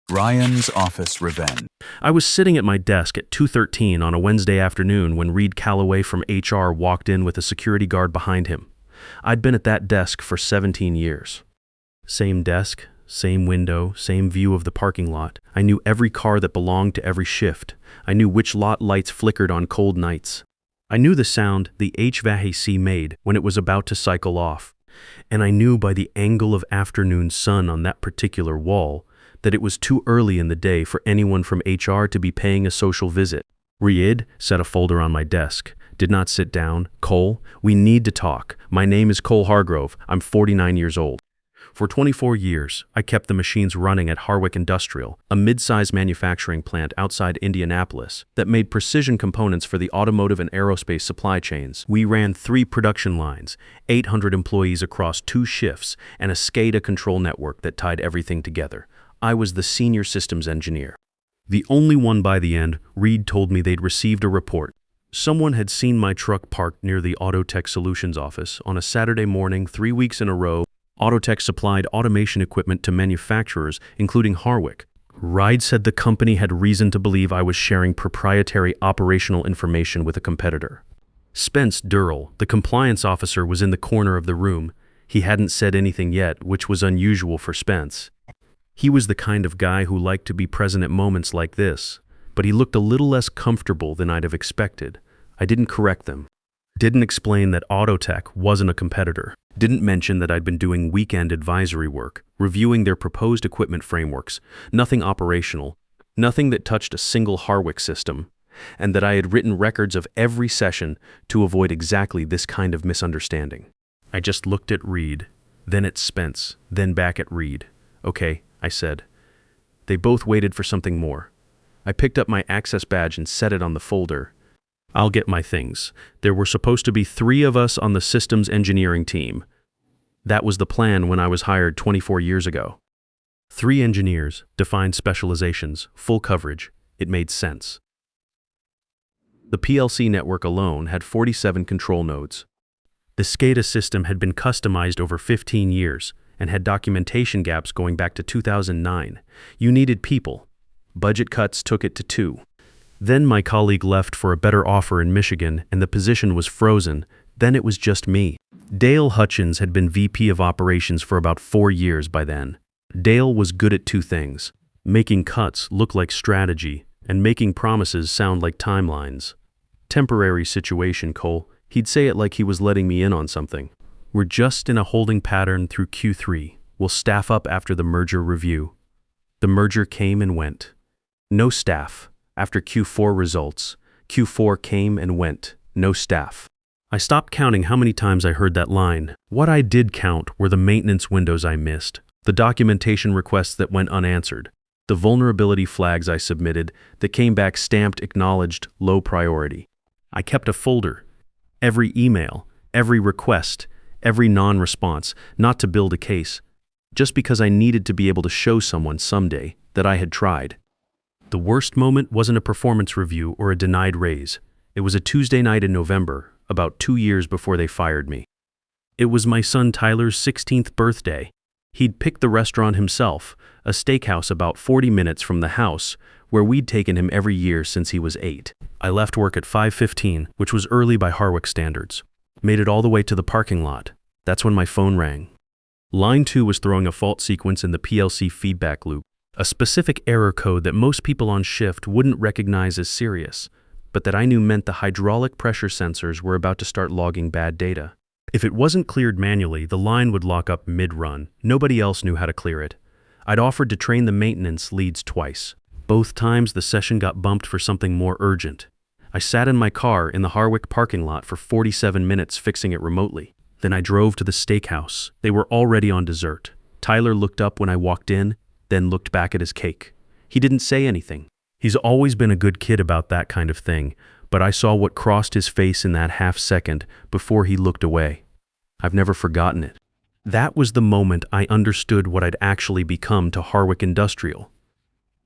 Ryan's office revenge. I was sitting at my desk at 2:13 on a Wednesday afternoon when Reed Calloway from HR walked in with a security guard behind him. I'd been at that desk for 17 years. Same desk, same window, same view of the parking lot. I knew every car that belonged to every shift. I knew which lot lights flickered on cold nights. I knew the sound the HVAC made when it was about to cycle off. And I knew by the angle of afternoon sun on that particular wall that it was too early in the day for anyone from HR to be paying a social visit. Reed set a folder on my desk. Did not sit down. Cole, we need to talk. My name is Cole Hargrove. I'm 49 years old. For 24 years, I kept the machines running at Harwick Industrial, a mid-sized manufacturing plant outside Indianapolis that made precision components for the automotive and aerospace supply chains. We ran 3 production lines, 800 employees across 2 shifts, and a SCADA control network that tied everything together. I was the senior systems engineer. The only one by the end. Reed told me they'd received a report. Someone had seen my truck parked near the Autotech Solutions office on a Saturday morning 3 weeks in a row. Autotech supplied automation equipment to manufacturers, including Harwick. Reed said the company had reason to believe I was sharing proprietary operational information with a competitor. Spence Durrell, the compliance officer, was in the corner of the room. He hadn't said anything yet, which was unusual for Spence. He was the kind of guy who liked to be present at moments like this, but he looked a little less comfortable than I'd have expected. I didn't correct them. Didn't explain that Autotech wasn't a competitor. Didn't mention that I'd been doing weekend advisory work, reviewing their proposed equipment frameworks, nothing operational, nothing that touched a single Harwick system, and that I had written records of every session to avoid exactly this kind of misunderstanding. I just looked at Reed, then at Spence, then back at Reed. Okay, I said. They both waited for something more. I picked up my access badge and set it on the folder. I'll get my things. There were supposed to be 3 of us on the systems engineering team. That was the plan when I was hired 24 years ago. 3 engineers, defined specializations, full coverage. It made sense. The PLC network alone had 47 control nodes. The SCADA system had been customized over 15 years and had documentation gaps going back to 2009. You needed people. Budget cuts took it to 2. Then my colleague left for a better offer in Michigan, and the position was frozen. Then it was just me. Dale Hutchins had been VP of Operations for about 4 years by then. Dale was good at 2 things: making cuts look like strategy, and making promises sound like timelines. Temporary situation, Cole. He'd say it like he was letting me in on something. We're just in a holding pattern through Q3. We'll staff up after the merger review. The merger came and went. No staff. After Q4 results, Q4 came and went. No staff. I stopped counting how many times I heard that line. What I did count were the maintenance windows I missed, the documentation requests that went unanswered, the vulnerability flags I submitted that came back stamped acknowledged low priority. I kept a folder. Every email, every request, every non-response, not to build a case, just because I needed to be able to show someone someday that I had tried. The worst moment wasn't a performance review or a denied raise. It was a Tuesday night in November, about 2 years before they fired me. It was my son Tyler's 16th birthday. He'd picked the restaurant himself, a steakhouse about 40 minutes from the house, where we'd taken him every year since he was 8. I left work at 5:15, which was early by Harwick standards. Made it all the way to the parking lot. That's when my phone rang. Line 2 was throwing a fault sequence in the PLC feedback loop, a specific error code that most people on shift wouldn't recognize as serious, but that I knew meant the hydraulic pressure sensors were about to start logging bad data. If it wasn't cleared manually, the line would lock up mid-run. Nobody else knew how to clear it. I'd offered to train the maintenance leads twice. Both times the session got bumped for something more urgent. I sat in my car in the Harwick parking lot for 47 minutes fixing it remotely. Then I drove to the steakhouse. They were already on dessert. Tyler looked up when I walked in, then looked back at his cake. He didn't say anything. He's always been a good kid about that kind of thing, but I saw what crossed his face in that half second before he looked away. I've never forgotten it. That was the moment I understood what I'd actually become to Harwick Industrial.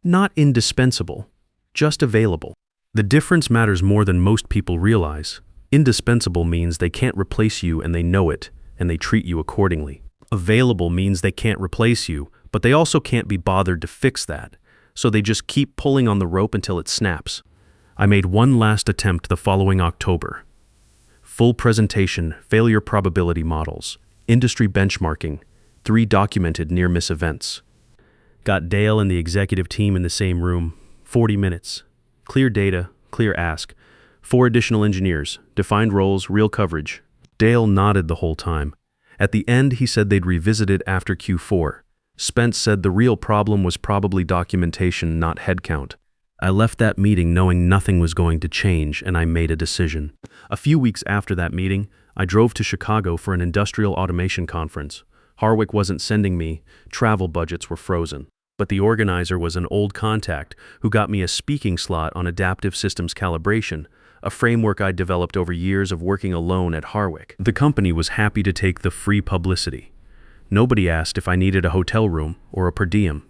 Not indispensable, just available. The difference matters more than most people realize. Indispensable means they can't replace you and they know it, and they treat you accordingly. Available means they can't replace you, but they also can't be bothered to fix that. so they just keep pulling on the rope until it snaps. I made one last attempt the following October. Full presentation, failure probability models, industry benchmarking, 3 documented near-miss events. Got Dale and the executive team in the same room, 40 minutes. Clear data, clear ask. 4 additional engineers, defined roles, real coverage. Dale nodded the whole time. At the end, he said they'd revisit it after Q4. Spence said the real problem was probably documentation, not headcount. I left that meeting knowing nothing was going to change, and I made a decision. A few weeks after that meeting, I drove to Chicago for an industrial automation conference. Harwick wasn't sending me, travel budgets were frozen. But the organizer was an old contact who got me a speaking slot on adaptive systems calibration, a framework I'd developed over years of working alone at Harwick. The company was happy to take the free publicity. Nobody asked if I needed a hotel room or a per diem.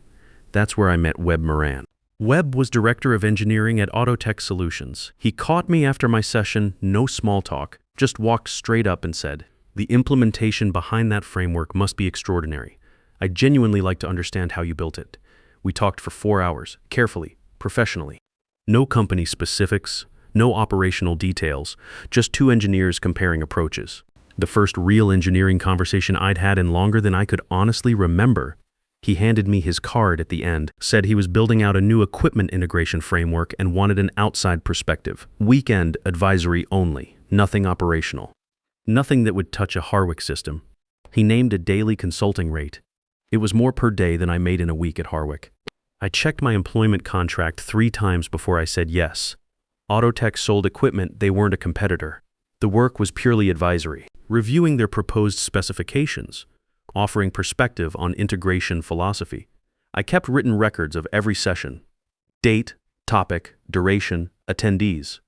That's where I met Webb Moran. Webb was director of engineering at Autotech Solutions. He caught me after my session, no small talk, just walked straight up and said, "The implementation behind that framework must be extraordinary. I'd genuinely like to understand how you built it." We talked for 4 hours, carefully, professionally. No company specifics, no operational details, just 2 engineers comparing approaches. The first real engineering conversation I'd had in longer than I could honestly remember. He handed me his card at the end, said he was building out a new equipment integration framework and wanted an outside perspective. Weekend advisory only, nothing operational. Nothing that would touch a Harwick system. He named a daily consulting rate. It was more per day than I made in a week at Harwick. I checked my employment contract 3 times before I said yes. Autotech sold equipment, they weren't a competitor. The work was purely advisory, reviewing their proposed specifications, offering perspective on integration philosophy. I kept written records of every session. Date, topic, duration, attendees.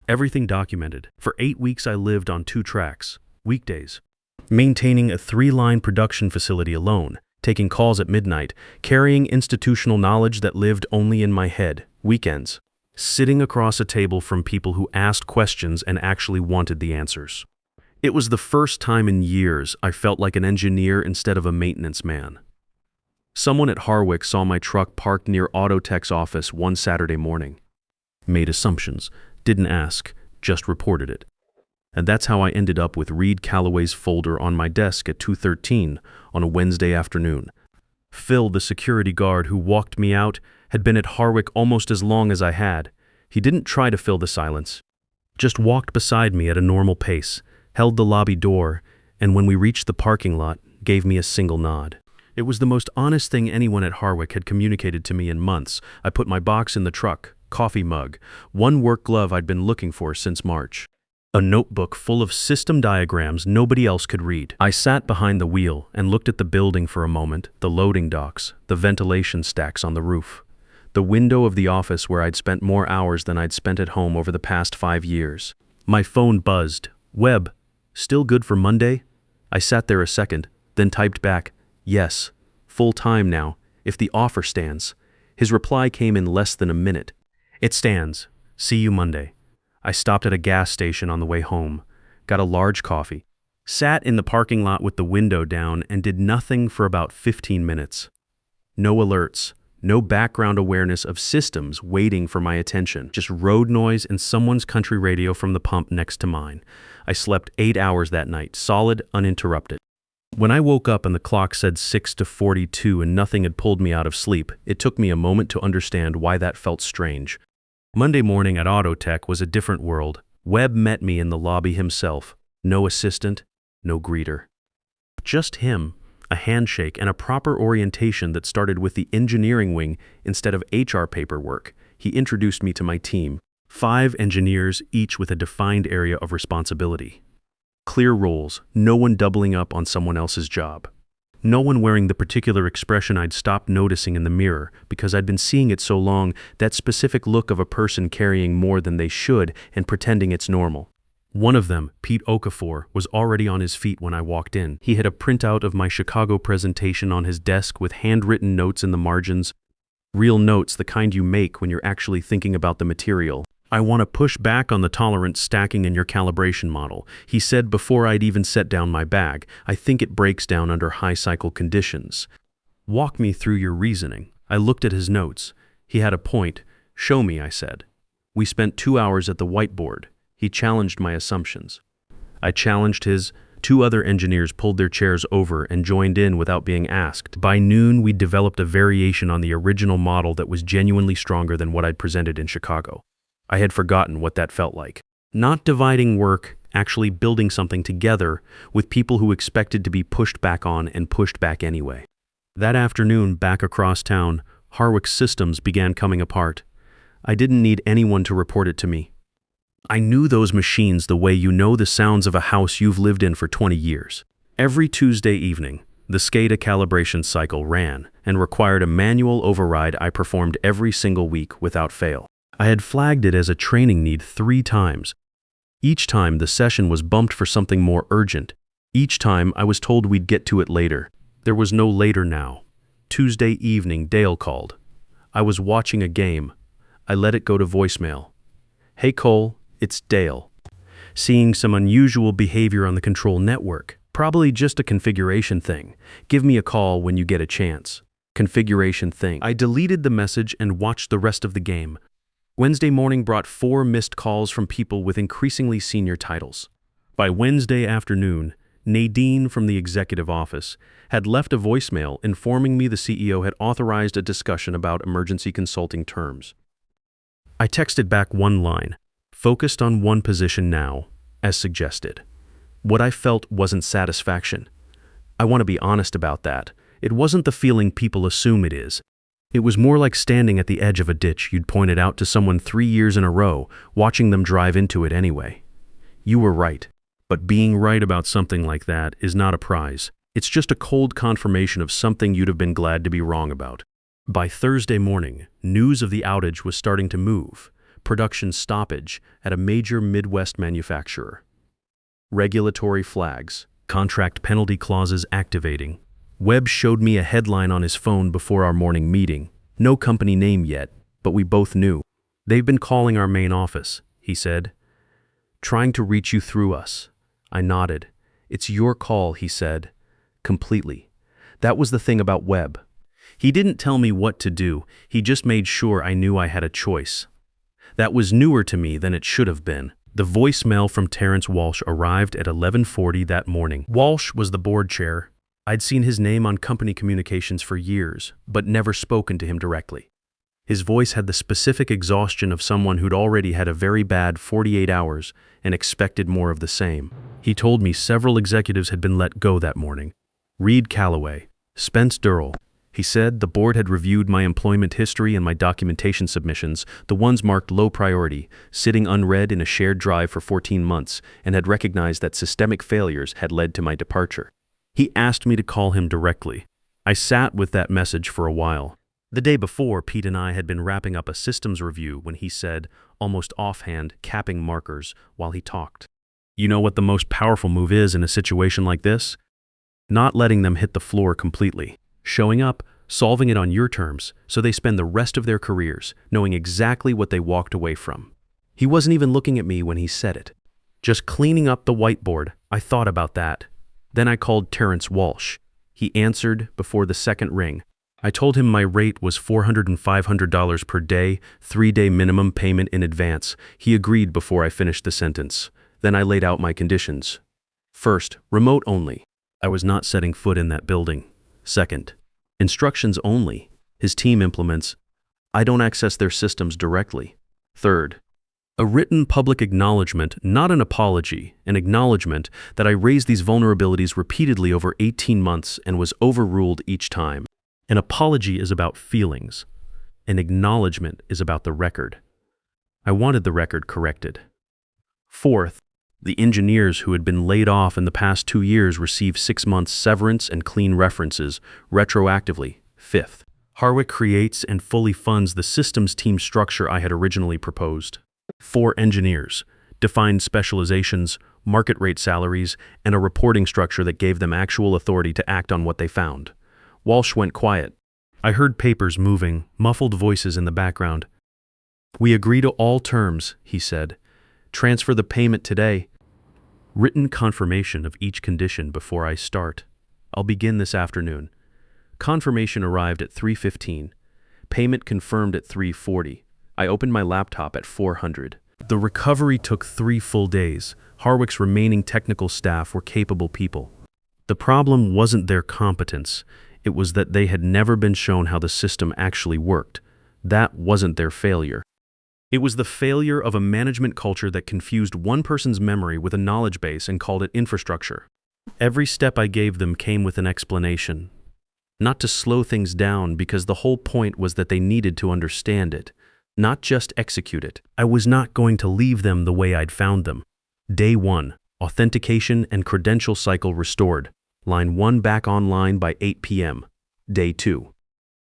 Everything documented. For 8 weeks I lived on 2 tracks, weekdays. Maintaining a 3-line production facility alone, taking calls at midnight, carrying institutional knowledge that lived only in my head, weekends. Sitting across a table from people who asked questions and actually wanted the answers. It was the first time in years I felt like an engineer instead of a maintenance man. Someone at Harwick saw my truck parked near Autotech's office one Saturday morning. Made assumptions, didn't ask, just reported it. And that's how I ended up with Reed Calloway's folder on my desk at 2:13 on a Wednesday afternoon. Phil, the security guard who walked me out, had been at Harwick almost as long as I had. He didn't try to fill the silence, just walked beside me at a normal pace, held the lobby door, and when we reached the parking lot, gave me a single nod. It was the most honest thing anyone at Harwick had communicated to me in months. I put my box in the truck, coffee mug, one work glove I'd been looking for since March. A notebook full of system diagrams nobody else could read. I sat behind the wheel and looked at the building for a moment, the loading docks, the ventilation stacks on the roof, the window of the office where I'd spent more hours than I'd spent at home over the past 5 years. My phone buzzed. "Webb, still good for Monday?" I sat there a second, then typed back, "Yes, full time now, if the offer stands." His reply came in less than a minute. "It stands. See you Monday." I stopped at a gas station on the way home, got a large coffee, sat in the parking lot with the window down, and did nothing for about 15 minutes. No alerts, no background awareness of systems waiting for my attention, just road noise and someone's country radio from the pump next to mine. I slept 8 hours that night, solid, uninterrupted. When I woke up and the clock said 6:42 and nothing had pulled me out of sleep, it took me a moment to understand why that felt strange. Monday morning at Autotech was a different world. Webb met me in the lobby himself. No assistant, no greeter. Just him, a handshake, and a proper orientation that started with the engineering wing instead of HR paperwork. He introduced me to my team. 5 engineers, each with a defined area of responsibility. Clear roles, no one doubling up on someone else's job. No one wearing the particular expression I'd stopped noticing in the mirror because I'd been seeing it so long, that specific look of a person carrying more than they should and pretending it's normal. One of them, Pete Okafor, was already on his feet when I walked in. He had a printout of my Chicago presentation on his desk with handwritten notes in the margins. Real notes, the kind you make when you're actually thinking about the material. "I want to push back on the tolerance stacking in your calibration model," he said before I'd even set down my bag. "I think it breaks down under high cycle conditions." "Walk me through your reasoning." I looked at his notes. He had a point. Show me, I said. We spent 2 hours at the whiteboard. He challenged my assumptions. I challenged his. 2 other engineers pulled their chairs over and joined in without being asked. By noon, we'd developed a variation on the original model that was genuinely stronger than what I'd presented in Chicago. I had forgotten what that felt like. Not dividing work, actually building something together with people who expected to be pushed back on and pushed back anyway. That afternoon, back across town, Harwick's systems began coming apart. I didn't need anyone to report it to me. I knew those machines the way you know the sounds of a house you've lived in for 20 years. Every Tuesday evening, the SCADA calibration cycle ran and required a manual override I performed every single week without fail. I had flagged it as a training need 3 times. Each time the session was bumped for something more urgent. Each time I was told we'd get to it later. There was no later now. Tuesday evening, Dale called. I was watching a game. I let it go to voicemail. Hey Cole, it's Dale. Seeing some unusual behavior on the control network. Probably just a configuration thing. Give me a call when you get a chance. Configuration thing. I deleted the message and watched the rest of the game. Wednesday morning brought 4 missed calls from people with increasingly senior titles. By Wednesday afternoon, Nadine from the executive office had left a voicemail informing me the CEO had authorized a discussion about emergency consulting terms. I texted back one line, focused on one position now, as suggested. What I felt wasn't satisfaction. I want to be honest about that. It wasn't the feeling people assume it is. It was more like standing at the edge of a ditch you'd pointed out to someone 3 years in a row, watching them drive into it anyway. You were right. But being right about something like that is not a prize. It's just a cold confirmation of something you'd have been glad to be wrong about. By Thursday morning, news of the outage was starting to move. Production stoppage at a major Midwest manufacturer. Regulatory flags. Contract penalty clauses activating. Webb showed me a headline on his phone before our morning meeting. No company name yet, but we both knew. They've been calling our main office, he said. Trying to reach you through us. I nodded. It's your call, he said. Completely. That was the thing about Webb. He didn't tell me what to do. He just made sure I knew I had a choice. That was newer to me than it should have been. The voicemail from Terrence Walsh arrived at 11:40 that morning. Walsh was the board chair. I'd seen his name on company communications for years, but never spoken to him directly. His voice had the specific exhaustion of someone who'd already had a very bad 48 hours and expected more of the same. He told me several executives had been let go that morning. Reed Calloway, Spence Durrell. He said the board had reviewed my employment history and my documentation submissions, the ones marked low priority, sitting unread in a shared drive for 14 months, and had recognized that systemic failures had led to my departure. He asked me to call him directly. I sat with that message for a while. The day before, Pete and I had been wrapping up a systems review when he said, almost offhand, capping markers while he talked. You know what the most powerful move is in a situation like this? Not letting them hit the floor completely. Showing up, solving it on your terms, so they spend the rest of their careers knowing exactly what they walked away from. He wasn't even looking at me when he said it. Just cleaning up the whiteboard, I thought about that. Then I called Terrence Walsh. He answered before the second ring. I told him my rate was $400 and $500 per day, 3-day minimum payment in advance. He agreed before I finished the sentence. Then I laid out my conditions. First, remote only. I was not setting foot in that building. Second, instructions only. His team implements. I don't access their systems directly. Third, a written public acknowledgement, not an apology, an acknowledgement that I raised these vulnerabilities repeatedly over 18 months and was overruled each time. An apology is about feelings. An acknowledgement is about the record. I wanted the record corrected. Fourth, the engineers who had been laid off in the past 2 years received 6 months severance and clean references retroactively. Fifth, Harwick creates and fully funds the systems team structure I had originally proposed. 4 engineers, defined specializations, market rate salaries, and a reporting structure that gave them actual authority to act on what they found. Walsh went quiet. I heard papers moving, muffled voices in the background. We agree to all terms, he said. Transfer the payment today. Written confirmation of each condition before I start. I'll begin this afternoon. Confirmation arrived at 3:15. Payment confirmed at 3:40. I opened my laptop at 400. The recovery took 3 full days. Harwick's remaining technical staff were capable people. The problem wasn't their competence. It was that they had never been shown how the system actually worked. That wasn't their failure. It was the failure of a management culture that confused one person's memory with a knowledge base and called it infrastructure. Every step I gave them came with an explanation. Not to slow things down, because the whole point was that they needed to understand it, not just execute it. I was not going to leave them the way I'd found them. Day 1, authentication and credential cycle restored. Line 1 back online by 8 p.m. Day 2.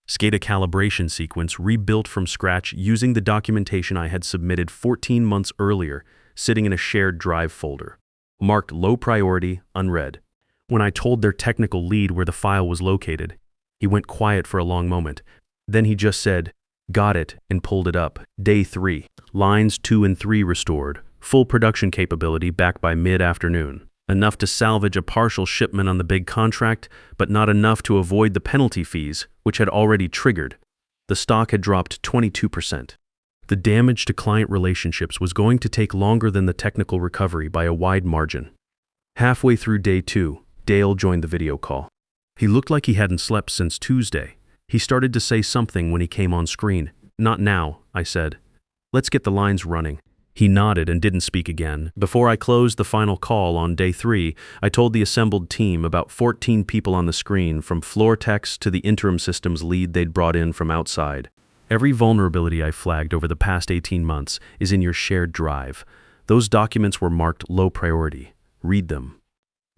SCADA calibration sequence rebuilt from scratch using the documentation I had submitted 14 months earlier, sitting in a shared drive folder. Marked low priority, unread. When I told their technical lead where the file was located, he went quiet for a long moment. Then he just said, "Got it," and pulled it up. Day 3. Lines 2 and 3 restored. Full production capability back by mid-afternoon. Enough to salvage a partial shipment on the big contract, but not enough to avoid the penalty fees, which had already triggered. The stock had dropped 22%. The damage to client relationships was going to take longer than the technical recovery by a wide margin. Halfway through day 2, Dale joined the video call. He looked like he hadn't slept since Tuesday. He started to say something when he came on screen. "Not now," I said. "Let's get the lines running." He nodded and didn't speak again. Before I closed the final call on day 3, I told the assembled team, about 14 people on the screen, from floor techs to the interim systems lead they'd brought in from outside. Every vulnerability I flagged over the past 18 months is in your shared drive. Those documents were marked low priority. Read them.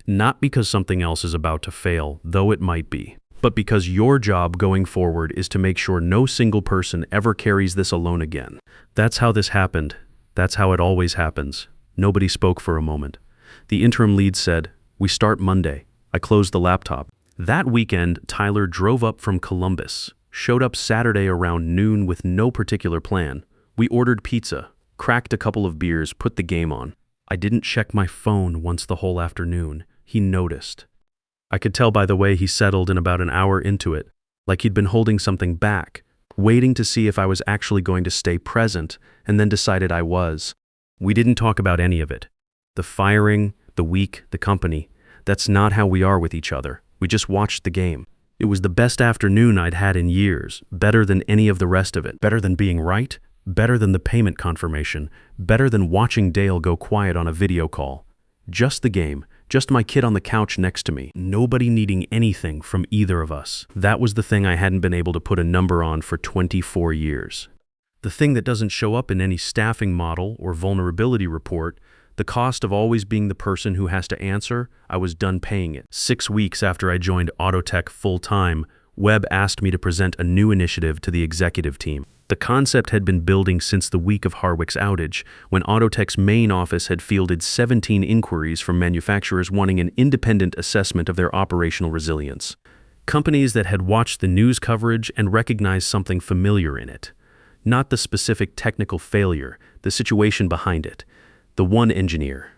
Not because something else is about to fail, though it might be, but because your job going forward is to make sure no single person ever carries this alone again. That's how this happened. That's how it always happens. Nobody spoke for a moment. The interim lead said, "We start Monday." I closed the laptop. That weekend, Tyler drove up from Columbus, showed up Saturday around noon with no particular plan. We ordered pizza, cracked a couple of beers, put the game on. I didn't check my phone once the whole afternoon. He noticed. I could tell by the way he settled in about an hour into it, like he'd been holding something back, waiting to see if I was actually going to stay present, and then decided I was. We didn't talk about any of it. The firing, the week, the company. That's not how we are with each other. We just watched the game. It was the best afternoon I'd had in years, better than any of the rest of it, better than being right, better than the payment confirmation, better than watching Dale go quiet on a video call. Just the game, just my kid on the couch next to me, nobody needing anything from either of us. That was the thing I hadn't been able to put a number on for 24 years. The thing that doesn't show up in any staffing model or vulnerability report, the cost of always being the person who has to answer. I was done paying it. 6 weeks after I joined Autotech full-time, Webb asked me to present a new initiative to the executive team. The concept had been building since the week of Harwick's outage, when Autotech's main office had fielded 17 inquiries from manufacturers wanting an independent assessment of their operational resilience. Companies that had watched the news coverage and recognized something familiar in it. Not the specific technical failure, the situation behind it. The one engineer.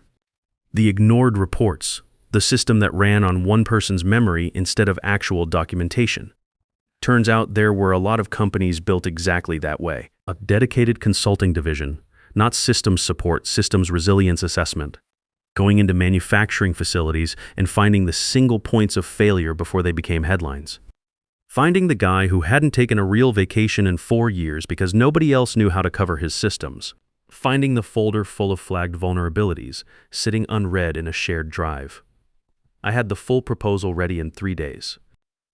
The ignored reports, the system that ran on one person's memory instead of actual documentation. Turns out there were a lot of companies built exactly that way. A dedicated consulting division, not systems support, systems resilience assessment. Going into manufacturing facilities and finding the single points of failure before they became headlines. Finding the guy who hadn't taken a real vacation in 4 years because nobody else knew how to cover his systems. Finding the folder full of flagged vulnerabilities, sitting unread in a shared drive. I had the full proposal ready in 3 days.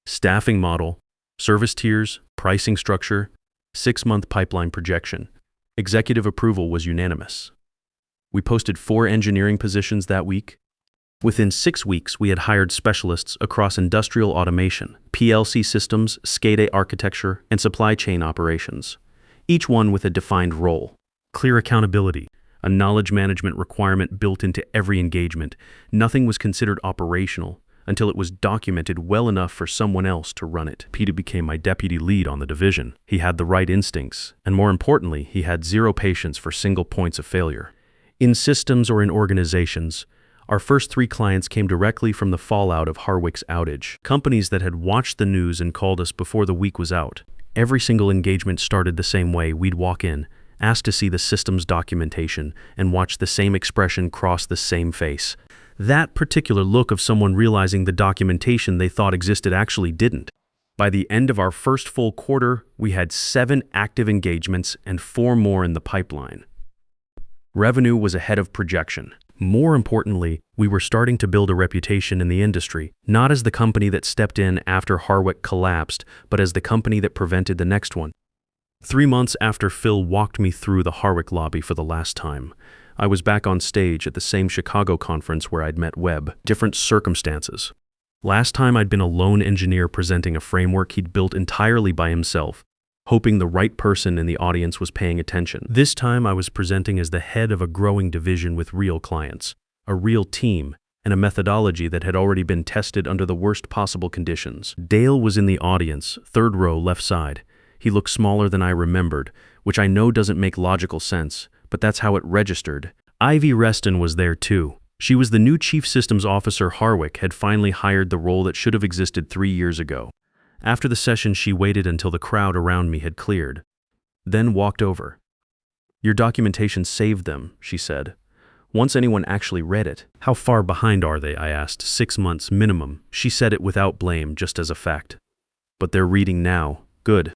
Staffing model, service tiers, pricing structure, 6-month pipeline projection. Executive approval was unanimous. We posted 4 engineering positions that week. Within 6 weeks, we had hired specialists across industrial automation, PLC systems, SCADA architecture, and supply chain operations, each one with a defined role. Clear accountability, a knowledge management requirement built into every engagement. Nothing was considered operational until it was documented well enough for someone else to run it. Peter became my deputy lead on the division. He had the right instincts, and more importantly, he had zero patience for single points of failure. In systems or in organizations, our first 3 clients came directly from the fallout of Harwick's outage. Companies that had watched the news and called us before the week was out. Every single engagement started the same way. We'd walk in, ask to see the system's documentation, and watch the same expression cross the same face. That particular look of someone realizing the documentation they thought existed actually didn't. By the end of our first full quarter, we had 7 active engagements and 4 more in the pipeline. Revenue was ahead of projection. More importantly, we were starting to build a reputation in the industry, not as the company that stepped in after Harwick collapsed, but as the company that prevented the next one. 3 months after Phil walked me through the Harwick lobby for the last time, I was back on stage at the same Chicago conference where I'd met Webb. Different circumstances. Last time I'd been a lone engineer presenting a framework he'd built entirely by himself, hoping the right person in the audience was paying attention. This time I was presenting as the head of a growing division with real clients, a real team, and a methodology that had already been tested under the worst possible conditions. Dale was in the audience, 3rd row, left side. He looked smaller than I remembered, which I know doesn't make logical sense, but that's how it registered. Ivy Reston was there too. She was the new chief systems officer Harwick had finally hired, the role that should have existed 3 years ago. After the session, she waited until the crowd around me had cleared, then walked over. "Your documentation saved them," she said. "Once anyone actually read it." "How far behind are they?" I asked. 6 months minimum. She said it without blame, just as a fact. "But they're reading now. Good."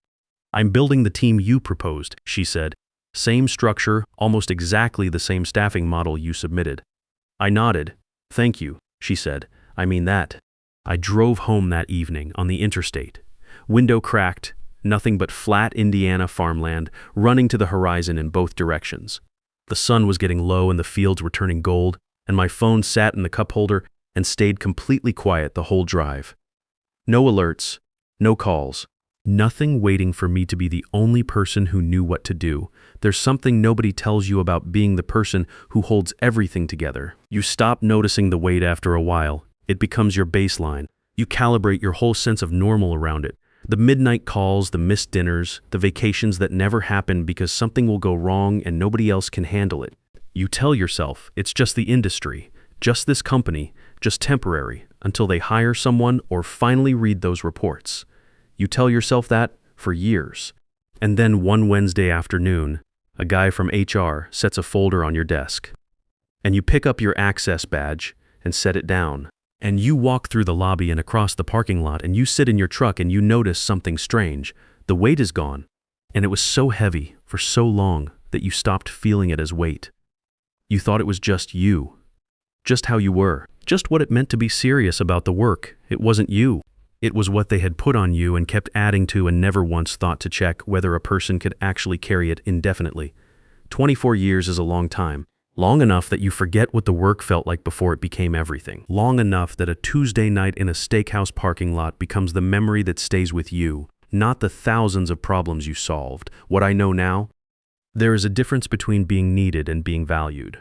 "I'm building the team you proposed," she said. "Same structure, almost exactly the same staffing model you submitted." I nodded. "Thank you," she said. "I mean that." I drove home that evening on the interstate. Window cracked, nothing but flat Indiana farmland running to the horizon in both directions. The sun was getting low and the fields were turning gold, and my phone sat in the cup holder and stayed completely quiet the whole drive. No alerts, no calls, nothing waiting for me to be the only person who knew what to do. There's something nobody tells you about being the person who holds everything together. You stop noticing the weight after a while. It becomes your baseline. You calibrate your whole sense of normal around it. The midnight calls, the missed dinners, the vacations that never happen because something will go wrong and nobody else can handle it. You tell yourself it's just the industry, just this company, just temporary, until they hire someone or finally read those reports. You tell yourself that for years. And then one Wednesday afternoon, a guy from HR sets a folder on your desk. And you pick up your access badge and set it down. And you walk through the lobby and across the parking lot, and you sit in your truck and you notice something strange. The weight is gone, and it was so heavy for so long that you stopped feeling it as weight. You thought it was just you, just how you were, just what it meant to be serious about the work. It wasn't you. It was what they had put on you and kept adding to, and never once thought to check whether a person could actually carry it indefinitely. 24 years is a long time. Long enough that you forget what the work felt like before it became everything. Long enough that a Tuesday night in a steakhouse parking lot becomes the memory that stays with you, not the thousands of problems you solved. What I know now? There is a difference between being needed and being valued.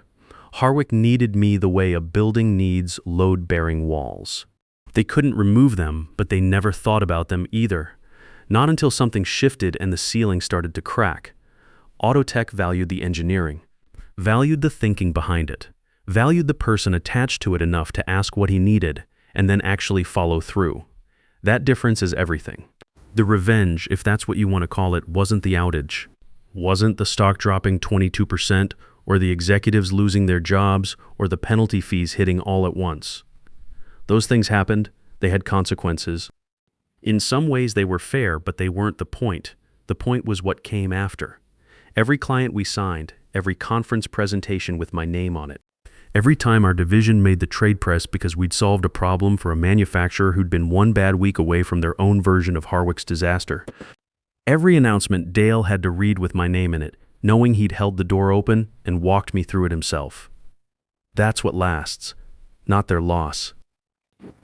Harwick needed me the way a building needs load-bearing walls. They couldn't remove them, but they never thought about them either. Not until something shifted and the ceiling started to crack. Autotech valued the engineering, valued the thinking behind it, valued the person attached to it enough to ask what he needed and then actually follow through. That difference is everything. The revenge, if that's what you want to call it, wasn't the outage, wasn't the stock dropping 22%, or the executives losing their jobs, or the penalty fees hitting all at once. Those things happened, they had consequences. In some ways they were fair, but they weren't the point. The point was what came after. Every client we signed, every conference presentation with my name on it. Every time our division made the trade press because we'd solved a problem for a manufacturer who'd been one bad week away from their own version of Harwick's disaster. Every announcement Dale had to read with my name in it, knowing he'd held the door open and walked me through it himself. That's what lasts, not their loss.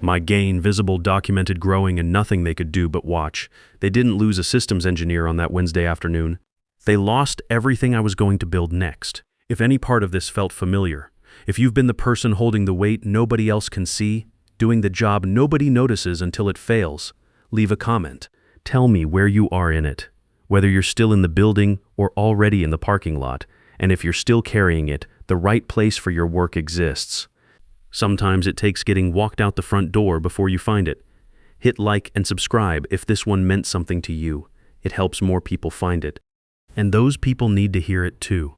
My gain, visible, documented, growing, and nothing they could do but watch. They didn't lose a systems engineer on that Wednesday afternoon. They lost everything I was going to build next. If any part of this felt familiar, if you've been the person holding the weight nobody else can see, doing the job nobody notices until it fails, leave a comment. Tell me where you are in it, whether you're still in the building or already in the parking lot, and if you're still carrying it, the right place for your work exists. Sometimes it takes getting walked out the front door before you find it. Hit like and subscribe if this one meant something to you. it helps more people find it. And those people need to hear it too.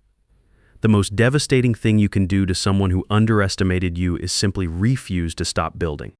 The most devastating thing you can do to someone who underestimated you is simply refuse to stop building.